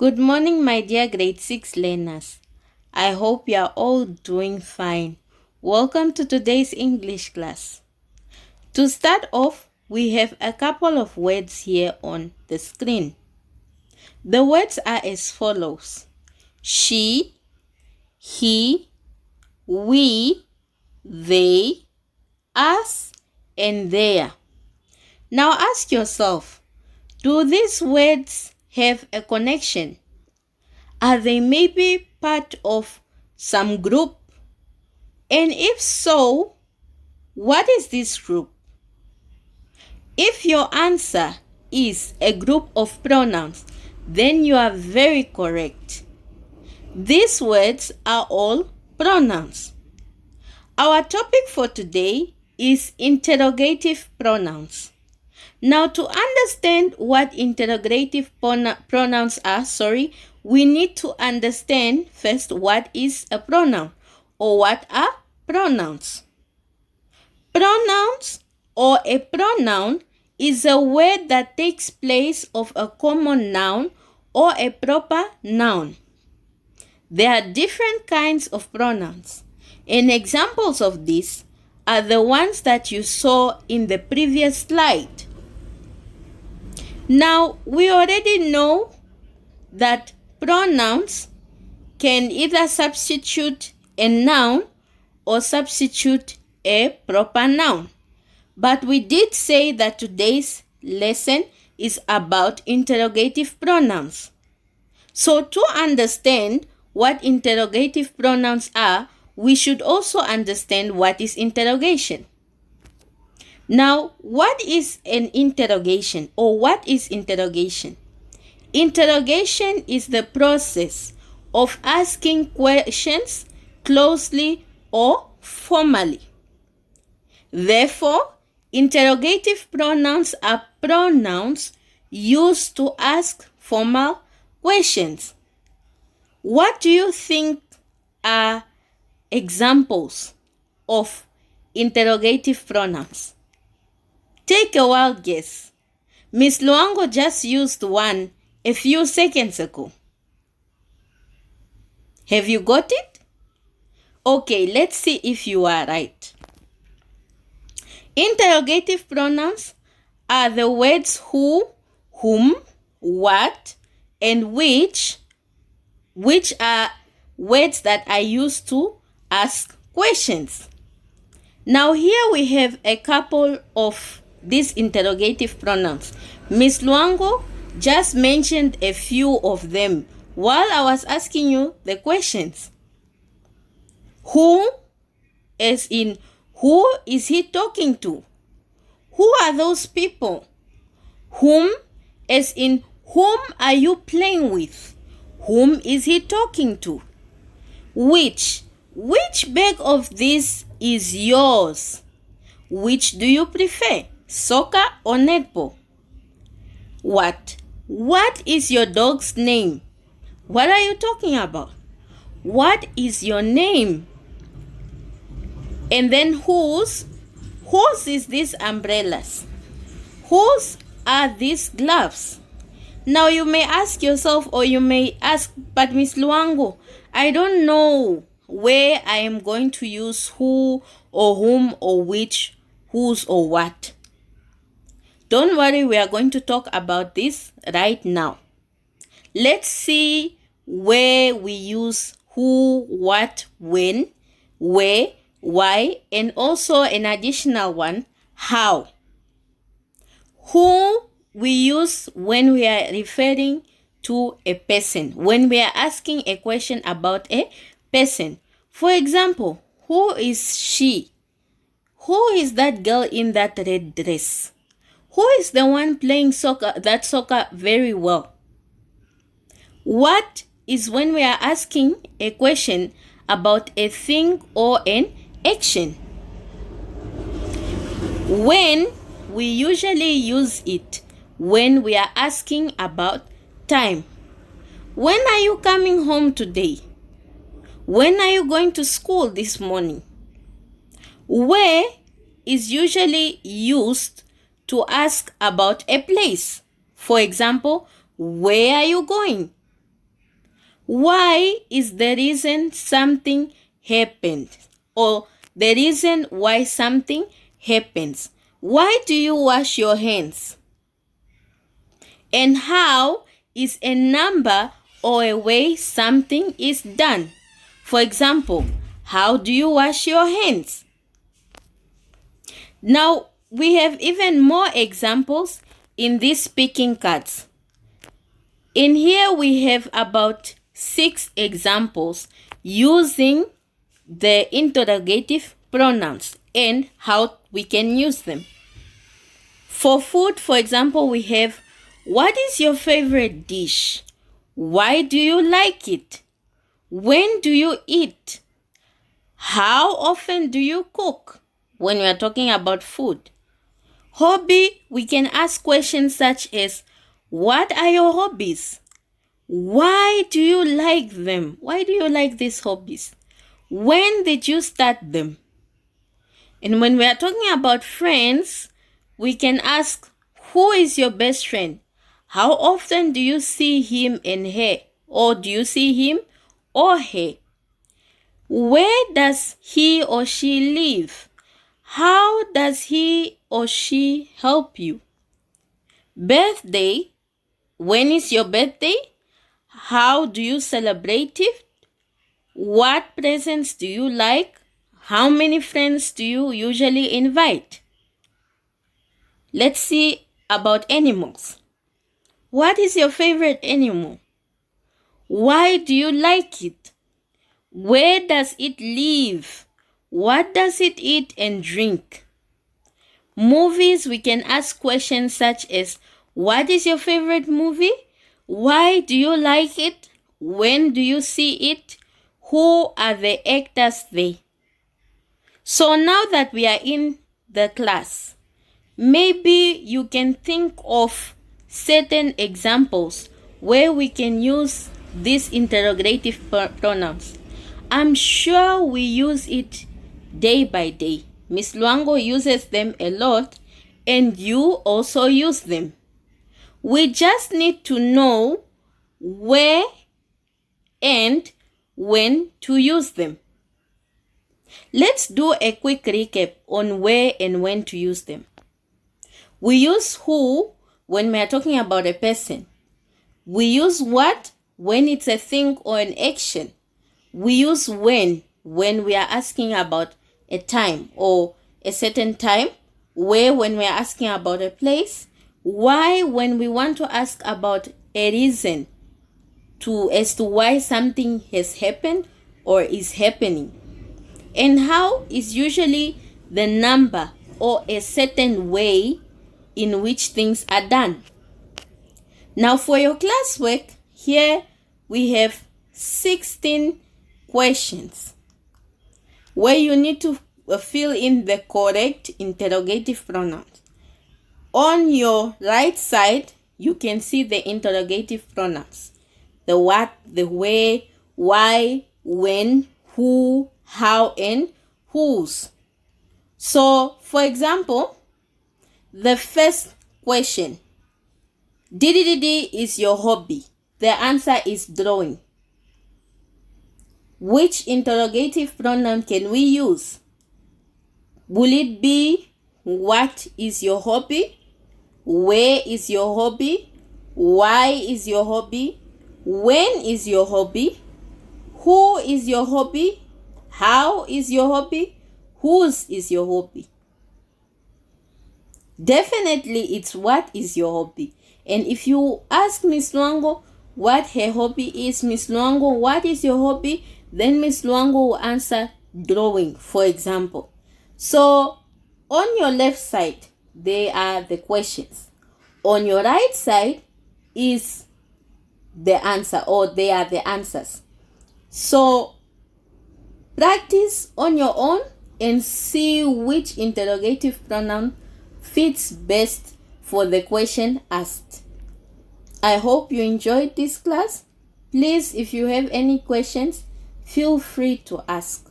Good morning, my dear grade 6 learners. I hope you are all doing fine. Welcome to today's English class. To start off, we have a couple of words here on the screen. The words are as follows: she, he, we, they, us, and their. Now ask yourself, do these words have a connection? Are they maybe part of some group? And if so, what is this group? If your answer is a group of pronouns, then you are very correct. These words are all pronouns. Our topic for today is interrogative pronouns. Now, to understand what interrogative pronouns are, we need to understand first what is a pronoun or what are pronouns. Pronouns or a pronoun is a word that takes place of a common noun or a proper noun. There are different kinds of pronouns, and examples of these are the ones that you saw in the previous slide. Now, we already know that pronouns can either substitute a noun or substitute a proper noun. But we did say that today's lesson is about interrogative pronouns. So to understand what interrogative pronouns are, we should also understand what is interrogation. Now, what is an interrogation or what is interrogation? Interrogation is the process of asking questions closely or formally. Therefore, interrogative pronouns are pronouns used to ask formal questions. What do you think are examples of interrogative pronouns? Take a wild guess. Miss Luango just used one a few seconds ago. Have you got it? Okay, let's see if you are right. Interrogative pronouns are the words who, whom, what, and which are words that are used to ask questions. Now here we have a couple of these interrogative pronouns. Miss Luango just mentioned a few of them while I was asking you the questions. Who, as in who is he talking to? Who are those people? Whom, as in whom are you playing with? Whom is he talking to? Which bag of this is yours? Which do you prefer, soccer or netball? What is your dog's name? What are you talking about? What is your name? And then whose is these umbrellas? Whose are these gloves? Now you may ask yourself, or you may ask, but Miss Luango, I don't know where I am going to use who or whom or which, whose or what. Don't worry, we are going to talk about this right now. Let's see where we use who, what, when, where, why, and also an additional one, how. Who we use when we are referring to a person, when we are asking a question about a person. For example, who is she? Who is that girl in that red dress? Who is the one playing soccer very well? What is when we are asking a question about a thing or an action. When, we usually use it when we are asking about time. When are you coming home today? When are you going to school this morning? Where is usually used to ask about a place. For example, where are you going? Why is the reason something happened, or the reason why something happens. Why do you wash your hands? And how is a number or a way something is done? For example, how do you wash your hands? Now, we have even more examples in these speaking cards. In here, we have about 6 examples using the interrogative pronouns and how we can use them. For food, for example, we have, what is your favorite dish? Why do you like it? When do you eat? How often do you cook? When we are talking about food. Hobby, we can ask questions such as, what are your hobbies? Why do you like them? Why do you like these hobbies? When did you start them? And when we are talking about friends, we can ask, who is your best friend? How often do you see him and her? Or do you see him or her? Where does he or she live? How does he or she help you? Birthday, when is your birthday? How do you celebrate it? What presents do you like? How many friends do you usually invite? Let's see about animals. What is your favorite animal? Why do you like it? Where does it live? What does it eat and drink? Movies, we can ask questions such as, what is your favorite movie? Why do you like it? When do you see it? Who are the actors there? So now that we are in the class, maybe you can think of certain examples where we can use these interrogative pronouns. I'm sure we use it day by day. Miss Luango uses them a lot, and you also use them. We just need to know where and when to use them. Let's do a quick recap on where and when to use them. We use who when we are talking about a person. We use what when it's a thing or an action. We use when we are asking about a time or a certain time. Where when we are asking about a place. Why when we want to ask about a reason as to why something has happened or is happening. And how is usually the number or a certain way in which things are done. Now for your classwork, here we have 16 questions where you need to fill in the correct interrogative pronouns. On your right side, you can see the interrogative pronouns. The what, the where, why, when, who, how, and whose. So, for example, the first question, DDD is your hobby. The answer is drawing. Which interrogative pronoun can we use? Will it be, what is your hobby? Where is your hobby? Why is your hobby? When is your hobby? Who is your hobby? How is your hobby? Whose is your hobby? Definitely it's what is your hobby. And if you ask Miss Luango what her hobby is, Miss Luango, what is your hobby? Then Miss Luango will answer drawing, for example. So on your left side, they are the questions. On your right side is the answer, or they are the answers. So practice on your own and see which interrogative pronoun fits best for the question asked. I hope you enjoyed this class. Please, if you have any questions, feel free to ask.